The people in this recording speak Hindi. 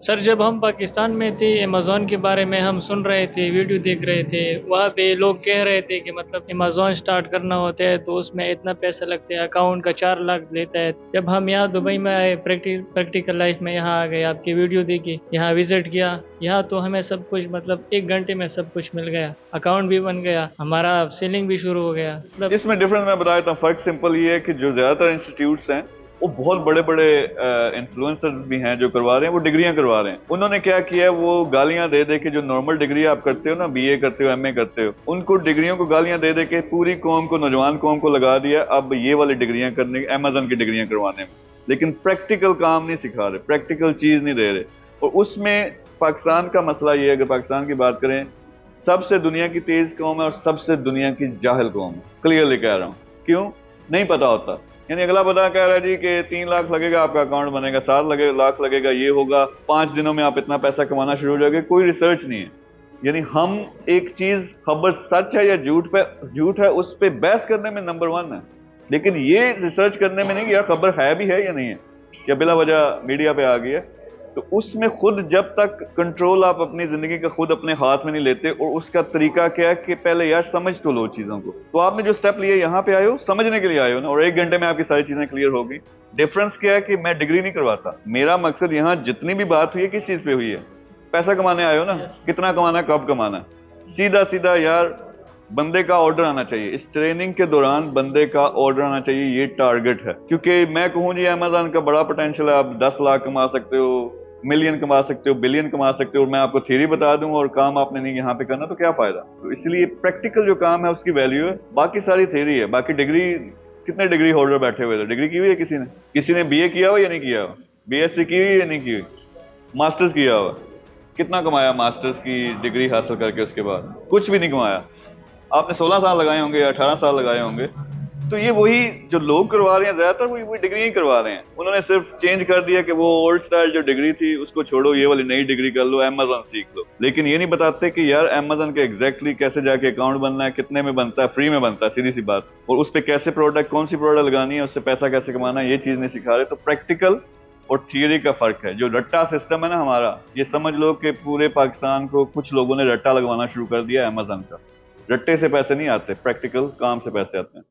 सर जब हम पाकिस्तान में थे अमेज़न के बारे में हम सुन रहे थे, वीडियो देख रहे थे। वहाँ पे लोग कह रहे थे कि मतलब अमेज़न स्टार्ट करना होता है तो उसमें इतना पैसा लगता है, अकाउंट का 4 लाख लेता है। जब हम यहाँ दुबई में आए, प्रैक्टिकल लाइफ में यहाँ आ गए, आपकी वीडियो देखी, यहाँ विजिट किया, यहाँ तो हमें सब कुछ मतलब 1 घंटे में सब कुछ मिल गया, अकाउंट भी बन गया, हमारा सेलिंग भी शुरू हो गया मतलब। इसमें डिफरेंस मैं बता देता हूँ। फर्क सिंपल ये है कि जो ज्यादातर इंस्टीट्यूट्स हैं वो बहुत बड़े बड़े इन्फ्लुएंसर्स भी हैं जो करवा रहे हैं, वो डिग्रियां करवा रहे हैं। उन्होंने क्या किया है, वो गालियां दे दे के, जो नॉर्मल डिग्री आप करते हो ना, बीए करते हो, एमए करते हो, उनको डिग्रियों को गालियां दे दे के पूरी कौम को, नौजवान कौम को लगा दिया अब ये वाली डिग्रियां करने, अमेजन की डिग्रियां करवाने में। लेकिन प्रैक्टिकल काम नहीं सिखा रहे, प्रैक्टिकल चीज नहीं दे रहे। और उसमें पाकिस्तान का मसला ये है, अगर पाकिस्तान की बात करें, सबसे दुनिया की तेज कौम है और सबसे दुनिया की जाहिल कौम है। क्लियरली कह रहा हूँ। क्यों? नहीं पता होता। यानी अगला बंदा कह रहा है जी कि 3 लाख लगेगा आपका अकाउंट बनेगा, 7 लाख लगेगा, ये होगा, 5 दिनों में आप इतना पैसा कमाना शुरू हो जाएगा। कोई रिसर्च नहीं है। यानी हम एक चीज, खबर सच है या झूठ है, उस पर बहस करने में नंबर 1 है, लेकिन ये रिसर्च करने में नहीं कि यार खबर है भी है या नहीं है, या बिला वजह मीडिया पे आ गई है। तो उसमें खुद जब तक कंट्रोल आप अपनी जिंदगी का खुद अपने हाथ में नहीं लेते, और उसका तरीका क्या है कि पहले यार समझ तो लो चीजों को। तो आपने जो स्टेप लिए, यहाँ पे आए हो समझने के लिए आए हो ना, और 1 घंटे में आपकी सारी चीजें क्लियर होगी। डिफरेंस क्या है कि मैं डिग्री नहीं करवाता। मेरा मकसद यहाँ जितनी भी बात हुई है किस चीज पे हुई है, पैसा कमाने आए हो ना, कितना कमाना है, कब कमाना है, सीधा सीधा यार बंदे का ऑर्डर आना चाहिए। इस ट्रेनिंग के दौरान बंदे का ऑर्डर आना चाहिए, ये टारगेट है। क्योंकि मैं कहूँ जी अमेजन का बड़ा पोटेंशियल है, आप 10 लाख कमा सकते हो, मिलियन कमा सकते हो, बिलियन कमा सकते हो, और मैं आपको थ्योरी बता दूं और काम आपने नहीं यहाँ पे करना, तो क्या फायदा। तो इसलिए प्रैक्टिकल जो काम है उसकी वैल्यू है, बाकी सारी थ्योरी है। बाकी डिग्री, कितने डिग्री होल्डर बैठे हुए थे, डिग्री की हुई है किसी ने बीए किया हुआ या नहीं किया हुआ, बीएससी की हुई या नहीं की हुई, मास्टर्स किया हुआ, कितना कमाया मास्टर्स की डिग्री हासिल करके, उसके बाद कुछ भी नहीं कमाया। आपने 16 साल लगाए होंगे या 18 साल लगाए होंगे। तो ये वही जो लोग करवा रहे हैं, ज्यादातर वही डिग्री ही करवा रहे हैं। उन्होंने सिर्फ चेंज कर दिया कि वो ओल्ड स्टाइल जो डिग्री थी उसको छोड़ो, ये वाली नई डिग्री कर लो, अमेजन सीख लो। लेकिन ये नहीं बताते कि यार अमेजन के एग्जैक्टली कैसे जाके अकाउंट बनना है, कितने में बनता है, फ्री में बनता है, सीधी सी बात। और उस पर कैसे प्रोडक्ट, कौन सी प्रोडक्ट लगानी है, उससे पैसा कैसे कमाना है, ये चीज नहीं सिखा रहे। तो प्रैक्टिकल और थियरी का फर्क है। जो रट्टा सिस्टम है ना हमारा, ये समझ लो कि पूरे पाकिस्तान को कुछ लोगों ने रट्टा लगवाना शुरू कर दिया अमेजन का। रट्टे से पैसे नहीं आते, प्रैक्टिकल काम से पैसे आते हैं।